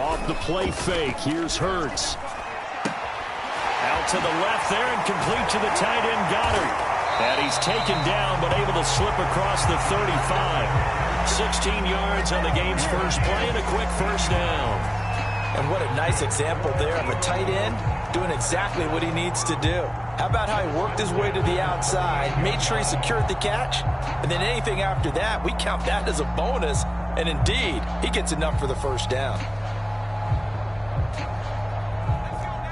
Off the play fake, here's Hurts. Out to the left there and complete to the tight end Goddard. And he's taken down but able to slip across the 35. 16 yards on the game's first play and a quick first down. And what a nice example there of a tight end doing exactly what he needs to do. How about how he worked his way to the outside, made sure he secured the catch, and then anything after that, we count that as a bonus. And indeed, he gets enough for the first down.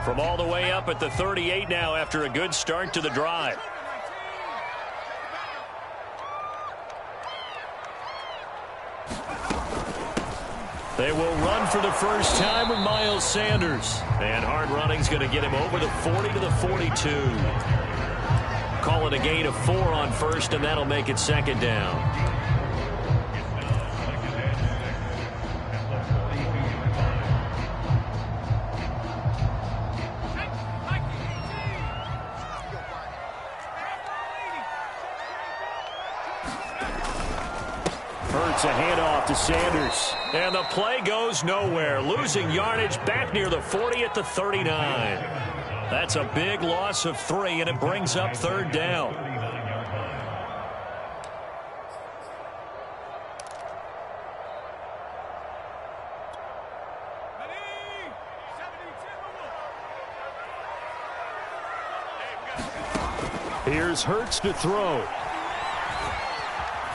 From all the way up at the 38 now after a good start to the drive. They will run for the first time with Miles Sanders. And hard running's going to get him over the 40 to the 42. Call it a gain of 4 on first, and that'll make it second down. Hurts a handoff to Sanders. And the play goes nowhere. Losing yardage back near the 40 at the 39. That's a big loss of 3, and it brings up third down. Here's Hurts to throw.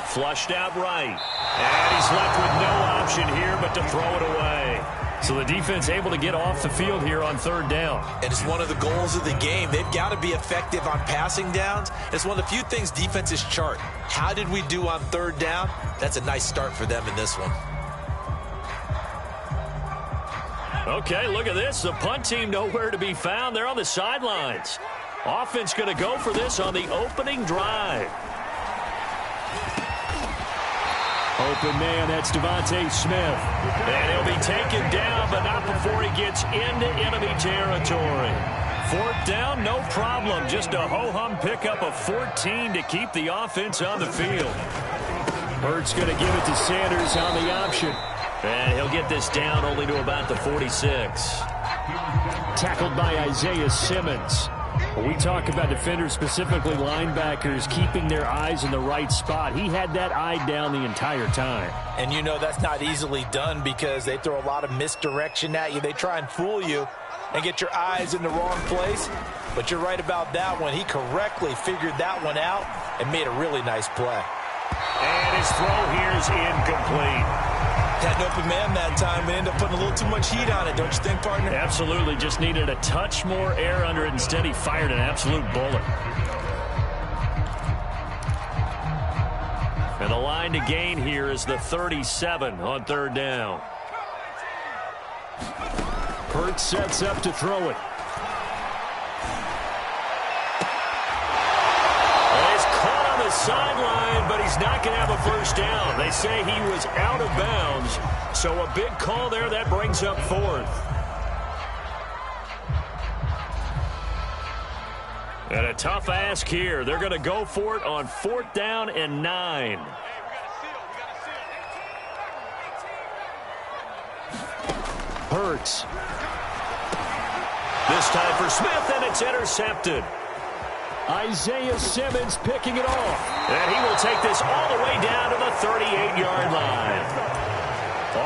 Flushed out right. And he's left with no option here but to throw it away. So the defense able to get off the field here on third down. And it's one of the goals of the game. They've got to be effective on passing downs. It's one of the few things defenses chart. How did we do on third down? That's a nice start for them in this one. Okay, look at this. The punt team nowhere to be found. They're on the sidelines. Offense going to go for this on the opening drive. Open man, that's Devontae Smith. And he'll be taken down, but not before he gets into enemy territory. Fourth down, no problem. Just a ho-hum pickup of 14 to keep the offense on the field. Hurts going to give it to Sanders on the option. And he'll get this down only to about the 46. Tackled by Isaiah Simmons. When we talk about defenders, specifically linebackers, keeping their eyes in the right spot, he had that eye down the entire time. And you know that's not easily done because they throw a lot of misdirection at you. They try and fool you and get your eyes in the wrong place. But you're right about that one. He correctly figured that one out and made a really nice play. And his throw here is incomplete. Had an open man that time, but ended up putting a little too much heat on it, don't you think, partner? Absolutely. Just needed a touch more air under it. Instead, he fired an absolute bullet. And the line to gain here is the 37 on third down. Hurts sets up to throw it. Sideline, but he's not going to have a first down. They say he was out of bounds, so a big call there. That brings up fourth. And a tough ask here. They're going to go for it on 4th down and 9. Hurts. This time for Smith, and it's intercepted. Isaiah Simmons picking it off. And he will take this all the way down to the 38-yard line.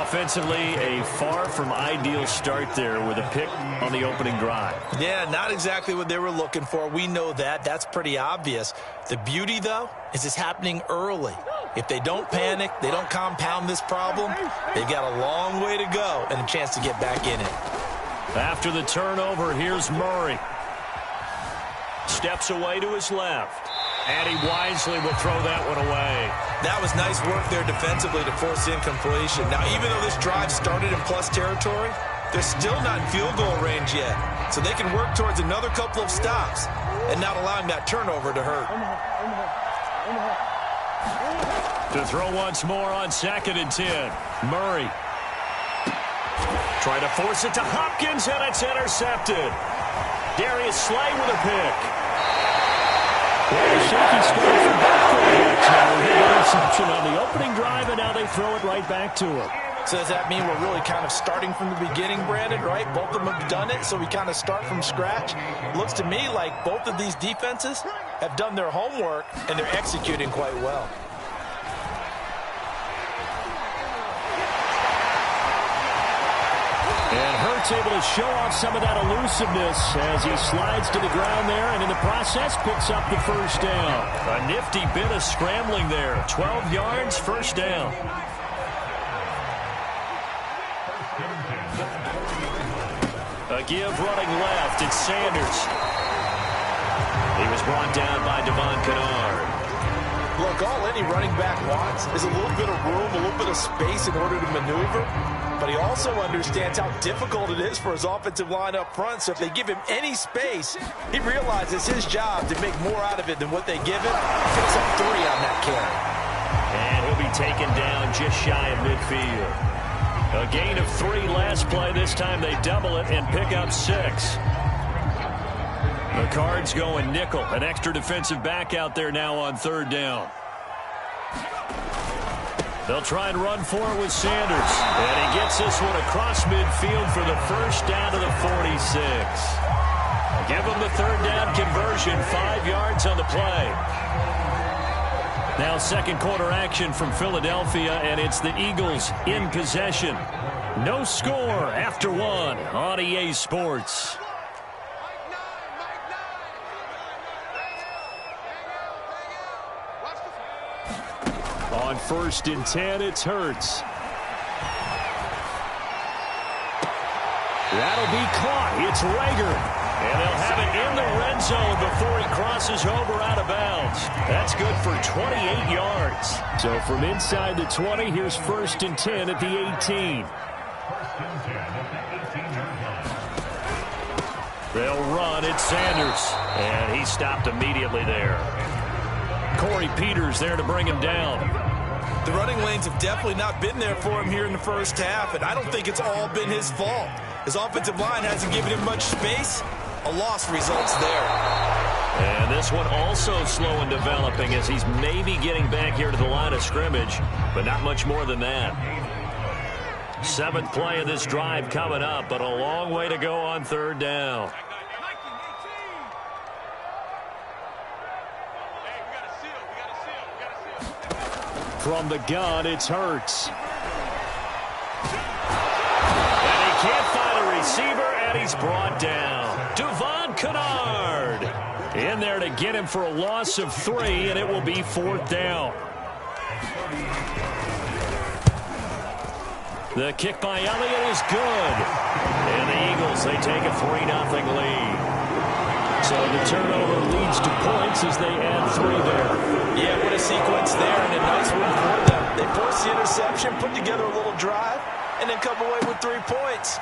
Offensively, a far from ideal start there with a pick on the opening drive. Yeah, not exactly what they were looking for. We know that. That's pretty obvious. The beauty, though, is it's happening early. If they don't panic, they don't compound this problem, they've got a long way to go and a chance to get back in it. After the turnover, here's Murray. Steps away to his left. And he wisely will throw that one away. That was nice work there defensively to force incompletion. Now, even though this drive started in plus territory, they're still not in field goal range yet. So they can work towards another couple of stops and not allowing that turnover to hurt. To throw once more on 2nd and 10. Murray. Trying to force it to Hopkins, and it's intercepted. Darius Slay with a pick. A shaky start for both quarterbacks now. Interception on the opening drive, and now they throw it right back to him. So does that mean we're really kind of starting from the beginning, Brandon, right? Both of them have done it, so we kind of start from scratch. Looks to me like both of these defenses have done their homework, and they're executing quite well. And Hurts able to show off some of that elusiveness as he slides to the ground there, and in the process picks up the first down. A nifty bit of scrambling there. 12 yards, first down. A give running left. It's Sanders. He was brought down by Devon Kennard. Look, all any running back wants is a little bit of room, a little bit of space in order to maneuver. But he also understands how difficult it is for his offensive line up front. So if they give him any space, he realizes it's his job to make more out of it than what they give him. Picks up 3 on that carry. And he'll be taken down just shy of midfield. A gain of 3 last play. This time they double it and pick up 6. The Cards going nickel. An extra defensive back out there now on third down. They'll try and run for it with Sanders. And he gets this one across midfield for the first down to the 46. Give him the third down conversion. 5 yards on the play. Now second quarter action from Philadelphia, and it's the Eagles in possession. No score after 1 on EA Sports. On 1st and 10, it's Hurts. That'll be caught. It's Rager. And they'll have it in the red zone before he crosses over out of bounds. That's good for 28 yards. So from inside the 20, here's 1st and 10 at the 18. They'll run. It's Sanders. And he stopped immediately there. Corey Peters there to bring him down. The running lanes have definitely not been there for him here in the first half, and I don't think it's all been his fault. His offensive line hasn't given him much space. A loss results there. And this one also slow in developing as he's maybe getting back here to the line of scrimmage, but not much more than that. 7th play of this drive coming up, but a long way to go on third down. From the gun, it's Hurts. And he can't find a receiver, and he's brought down. Devon Kennard in there to get him for a loss of 3, and it will be 4th down. The kick by Elliott is good. And the Eagles, they take a 3-0 lead. So the turnover leads to points as they add 3 there. Yeah, what a sequence there, and a nice one for them. They force the interception, put together a little drive, and then come away with 3 points.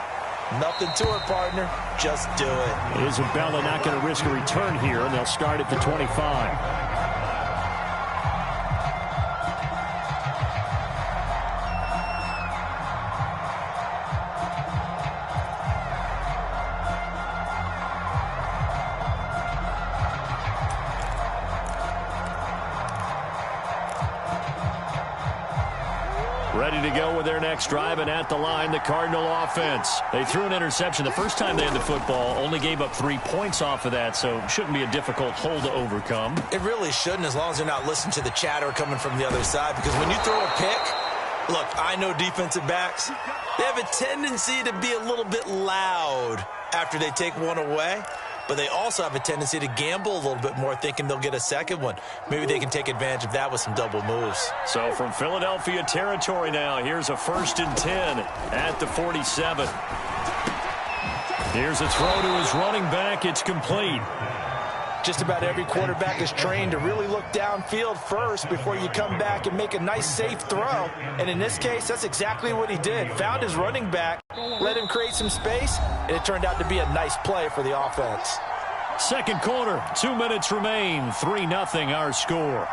Nothing to it, partner. Just do it. Isabella not going to risk a return here, and they'll start at the 25. Ready to go with their next drive, and at the line, the Cardinal offense. They threw an interception the first time they had the football, only gave up 3 points off of that, so it shouldn't be a difficult hole to overcome. It really shouldn't, as long as they're not listening to the chatter coming from the other side, because when you throw a pick, look, I know defensive backs, they have a tendency to be a little bit loud after they take one away. But they also have a tendency to gamble a little bit more, thinking they'll get a second one. Maybe they can take advantage of that with some double moves. So from Philadelphia territory now, here's a 1st and 10 at the 47. Here's a throw to his running back. It's complete. Just about every quarterback is trained to really look downfield first before you come back and make a nice, safe throw. And in this case, that's exactly what he did. Found his running back, let him create some space, and it turned out to be a nice play for the offense. Second quarter, 2 minutes remain. 3-0 our score.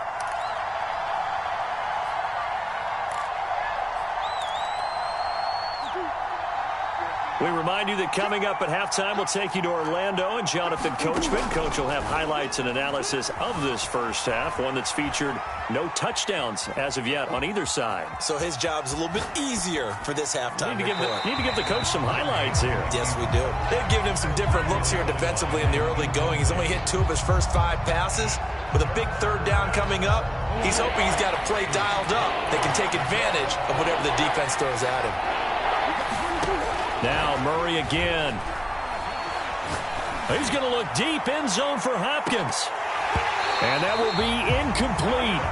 We remind you that coming up at halftime, we'll take you to Orlando and Jonathan Coachman. Coach will have highlights and analysis of this first half, one that's featured no touchdowns as of yet on either side. So his job's a little bit easier for this halftime Need to give the coach some highlights here. Yes, we do. They've given him some different looks here defensively in the early going. He's only hit 2 of his first 5 passes. With a big third down coming up, he's hoping he's got a play dialed up that can take advantage of whatever the defense throws at him. Now Murray again. He's going to look deep, end zone for Hopkins. And that will be incomplete.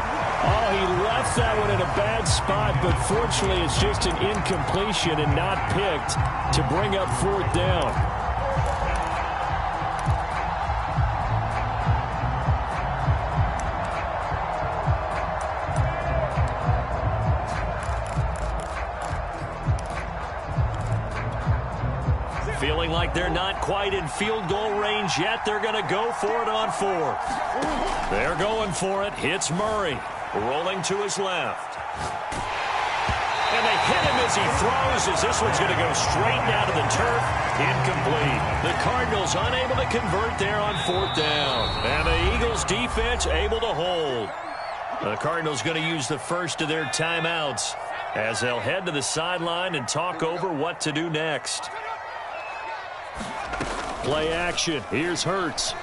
Oh, he left that one in a bad spot, but fortunately it's just an incompletion and not picked to bring up 4th down. Feeling like they're not quite in field goal range yet. They're going to go for it on 4th. They're going for it. Hits Murray. Rolling to his left. And they hit him as he throws, as this one's going to go straight down to the turf. Incomplete. The Cardinals unable to convert there on 4th down. And the Eagles defense able to hold. The Cardinals going to use the first of their timeouts as they'll head to the sideline and talk over what to do next. Play action. Here's Hurts.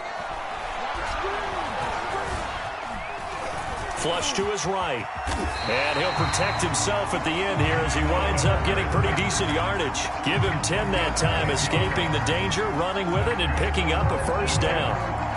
Flush to his right. And he'll protect himself at the end here as he winds up getting pretty decent yardage. Give him 10 that time, escaping the danger, running with it, and picking up a first down.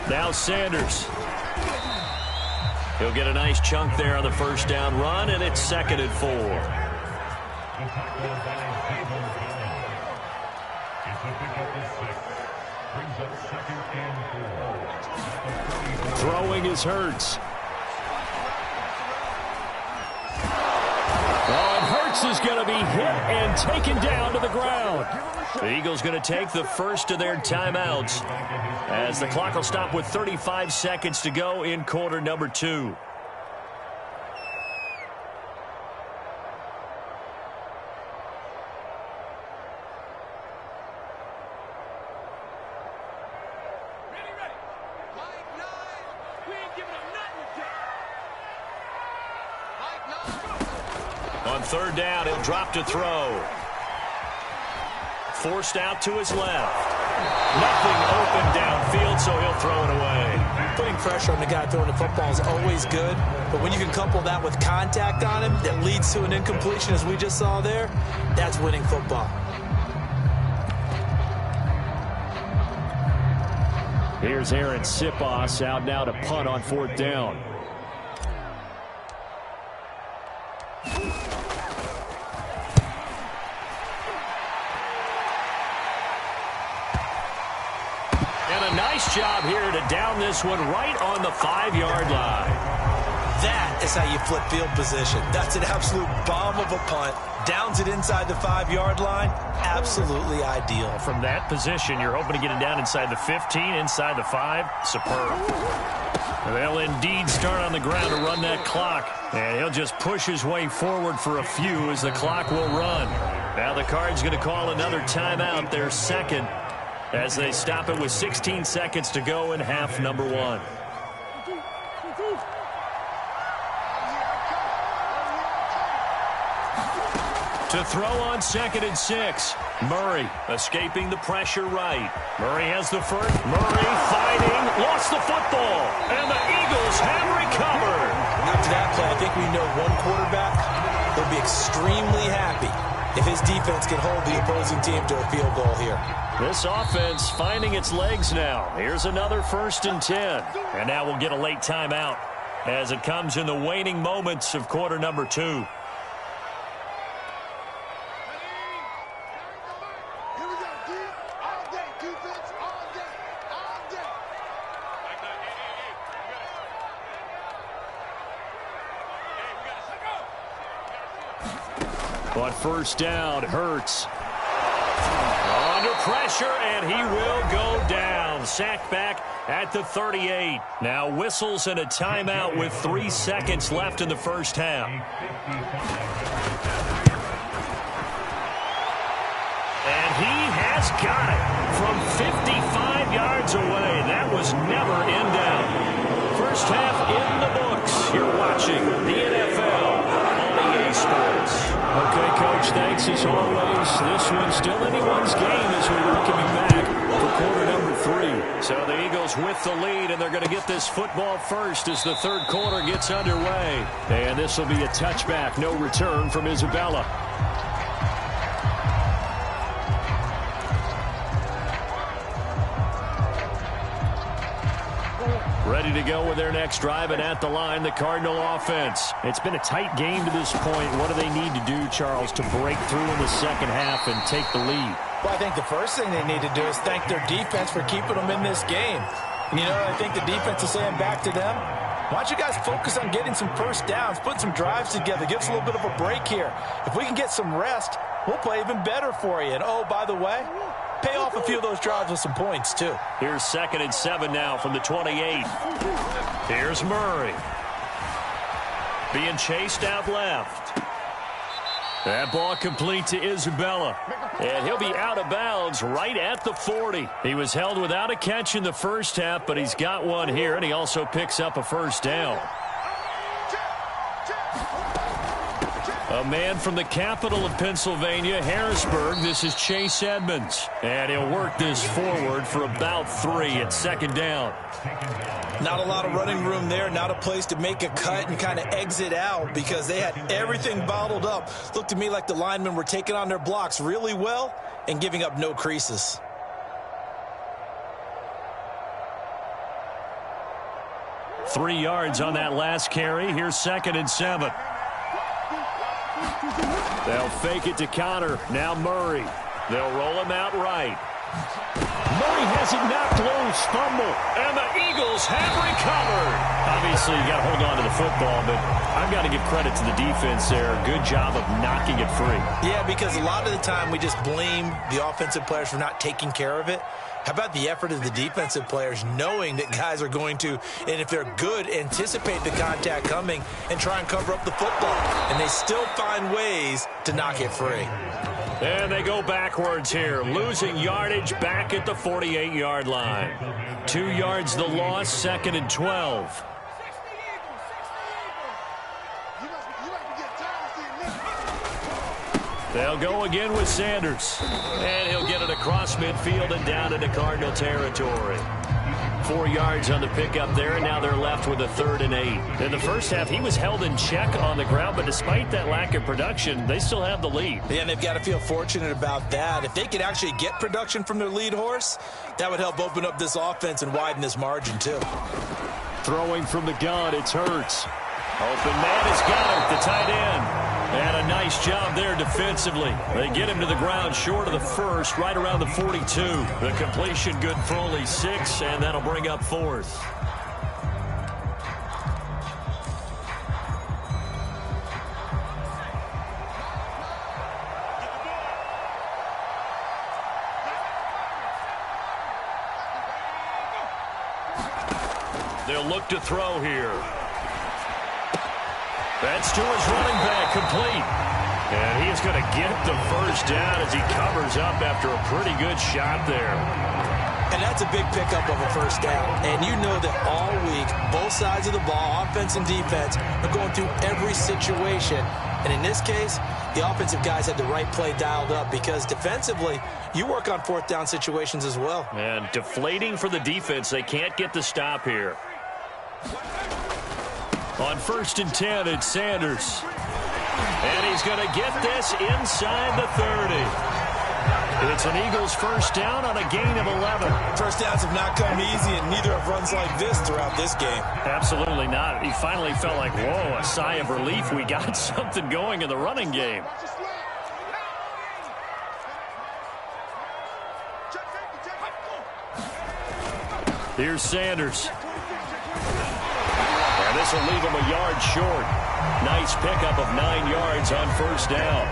Now Sanders. He'll get a nice chunk there on the first down run, and it's 2nd and 4. Throwing is Hurts. Oh, and Hurts is going to be hit and taken down to the ground. The Eagles going to take the first of their timeouts as the clock will stop with 35 seconds to go in quarter number 2. On 3rd down, he'll drop to throw. Forced out to his left. Nothing open downfield, so he'll throw it away. Putting pressure on the guy throwing the football is always good, but when you can couple that with contact on him that leads to an incompletion, as we just saw there, that's winning football. Here's Aaron Sipos out now to punt on 4th down. Nice job here to down this one right on the 5-yard line. That is how you flip field position. That's an absolute bomb of a punt. Downs it inside the 5-yard line. Absolutely ideal. From that position, you're hoping to get it down inside the 15, inside the 5. Superb. They'll indeed start on the ground to run that clock. And he'll just push his way forward for a few as the clock will run. Now the Cards going to call another timeout, their second, as they stop it with 16 seconds to go in half number 1. To throw on 2nd and 6. Murray escaping the pressure right. Murray has the first. Murray fighting. Lost the football. And the Eagles have recovered. After that play, I think we know one quarterback will be extremely happy if his defense can hold the opposing team to a field goal here. This offense finding its legs now. Here's another 1st and 10. And now we'll get a late timeout as it comes in the waning moments of quarter number 2. On first down, Hurts. Under pressure, and he will go down. Sacked back at the 38. Now whistles and a timeout with 3 seconds left in the first half. And he has got it from 55 yards away. That was never in doubt. First half in the books. You're watching the NFL on EA Sports. Okay, Coach, thanks as always. This one's still anyone's game as we welcome you back for quarter number 3. So the Eagles with the lead, and they're going to get this football first as the third quarter gets underway. And this will be a touchback. No return from Isabella. Ready to go with their next drive, and at the line, the Cardinal offense. It's been a tight game to this point. What do they need to do, Charles, to break through in the second half and take the lead? Well, I think the first thing they need to do is thank their defense for keeping them in this game. And, I think the defense is saying back to them, why don't you guys focus on getting some first downs, put some drives together, give us a little bit of a break here. If we can get some rest, we'll play even better for you. And, oh, by the way, pay off a few of those drives with some points, too. Here's 2nd and 7 now from the 28. Here's Murray. Being chased out left. That ball complete to Isabella. And he'll be out of bounds right at the 40. He was held without a catch in the first half, but he's got one here, and he also picks up a first down. A man from the capital of Pennsylvania, Harrisburg. This is Chase Edmonds. And he'll work this forward for about 3 at 2nd down. Not a lot of running room there, not a place to make a cut and kind of exit out because they had everything bottled up. Looked to me like the linemen were taking on their blocks really well and giving up no creases. Three yards on that last carry. Here's 2nd and 7. They'll fake it to Connor. Now Murray. They'll roll him out right. Murray has it knocked loose. Fumble. And the Eagles have recovered. Obviously, you got to hold on to the football, but I've got to give credit to the defense there. Good job of knocking it free. Yeah, because a lot of the time we just blame the offensive players for not taking care of it. How about the effort of the defensive players knowing that guys are going to, and if they're good, anticipate the contact coming and try and cover up the football. And they still find ways to knock it free. And they go backwards here, losing yardage back at the 48-yard line. 2 yards the loss, 2nd and 12. They'll go again with Sanders. And he'll get it across midfield and down into Cardinal territory. 4 yards on the pickup there, and now they're left with a 3rd and 8. In the first half, he was held in check on the ground, but despite that lack of production, they still have the lead. Yeah, and they've got to feel fortunate about that. If they could actually get production from their lead horse, that would help open up this offense and widen this margin, too. Throwing from the gun, it's Hurts. Open man has got it, the tight end. And a nice job there defensively. They get him to the ground short of the first, right around the 42. The completion good for only 6, and that'll bring up 4th. They'll look to throw here. That's to his running back, complete. And he is going to get the first down as he covers up after a pretty good shot there. And that's a big pickup of a first down. And you know that all week, both sides of the ball, offense and defense, are going through every situation. And in this case, the offensive guys had the right play dialed up because defensively, you work on 4th down situations as well. And deflating for the defense. They can't get the stop here. On 1st and 10, it's Sanders. And he's going to get this inside the 30. It's an Eagles first down on a gain of 11. First downs have not come easy, and neither have runs like this throughout this game. Absolutely not. He finally felt like, whoa, a sigh of relief. We got something going in the running game. Here's Sanders. And this will leave him a yard short. Nice pickup of 9 yards on first down.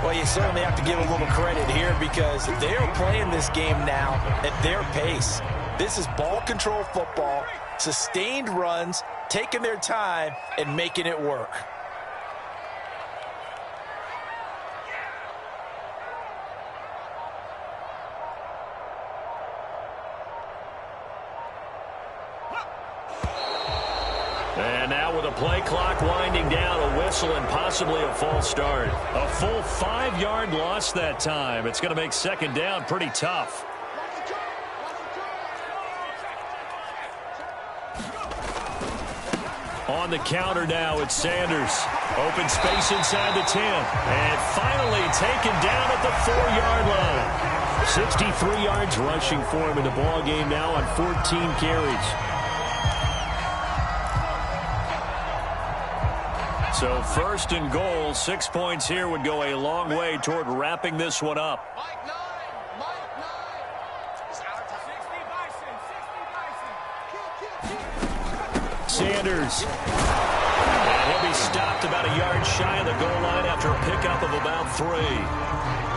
Well, you certainly have to give a little credit here because they're playing this game now at their pace. This is ball control football, sustained runs, taking their time, and making it work. And now with a play clock winding down, a whistle and possibly a false start. A full 5-yard loss that time. It's going to make second down pretty tough. On the counter now, it's Sanders. Open space inside the 10. And finally taken down at the 4-yard line. 63 yards rushing for him in the ball game now on 14 carries. So first and goal, 6 points here would go a long way toward wrapping this one up. Sanders. And he'll be stopped about a yard shy of the goal line after a pickup of about 3.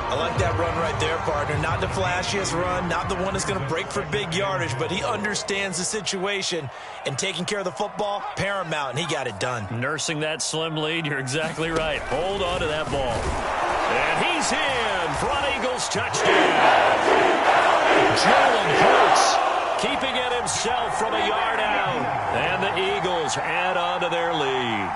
I like that run right there, partner. Not the flashiest run, not the one that's going to break for big yardage, but he understands the situation, and taking care of the football, paramount, and he got it done. Nursing that slim lead, you're exactly right. Hold on to that ball. And he's in. Front Eagles touchdown. Jalen Hurts keeping it himself from a yard out. And the Eagles add on to their lead.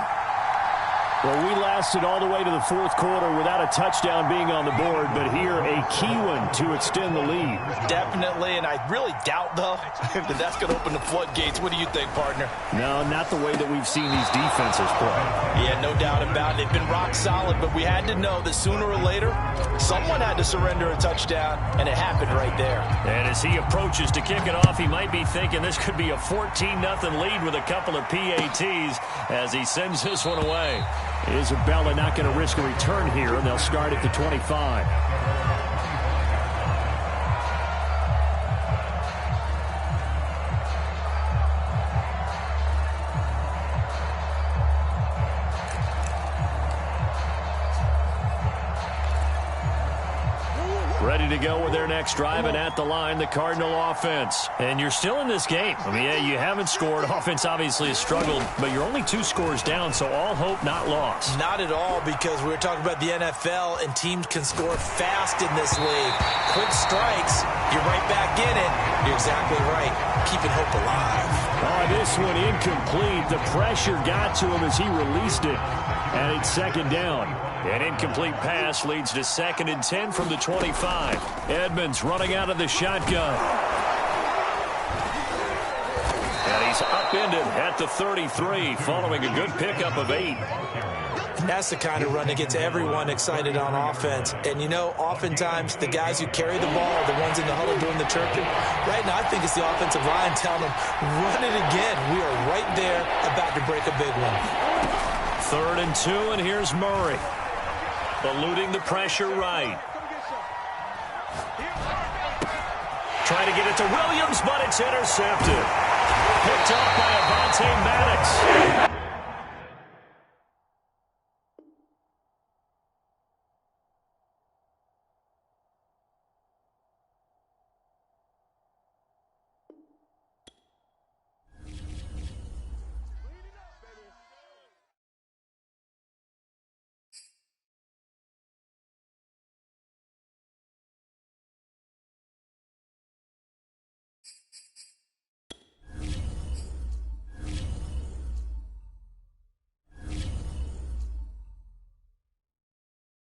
Well, we lasted all the way to the fourth quarter without a touchdown being on the board, but here a key one to extend the lead. Definitely, and I really doubt, though, that that's going to open the floodgates. What do you think, partner? No, not the way that we've seen these defenses play. Yeah, no doubt about it. They've been rock solid, but we had to know that sooner or later, someone had to surrender a touchdown, and it happened right there. And as he approaches to kick it off, he might be thinking this could be a 14-0 lead with a couple of PATs as he sends this one away. Isabella not going to risk a return here, and they'll start at the 25. Ready to go with their next drive, and at the line, the Cardinal offense. And you're still in this game. I mean, yeah, you haven't scored. Offense obviously has struggled, but you're only 2 scores down, so all hope not lost. Not at all, because we were talking about the NFL, and teams can score fast in this league. Quick strikes, you're right back in it. You're exactly right. Keeping hope alive. Oh, this one incomplete. The pressure got to him as he released it, and it's second down. An incomplete pass leads to 2nd and 10 from the 25. Edmonds running out of the shotgun. And he's upended at the 33 following a good pickup of 8. And that's the kind of run that gets everyone excited on offense. And, you know, oftentimes the guys who carry the ball are the ones in the huddle doing the chirping. Right now, I think it's the offensive line telling them, run it again. We are right there about to break a big one. 3rd and 2, and here's Murray. Eluding the pressure right. Trying to get it to Williams, but it's intercepted. Picked off by Avonte Maddox.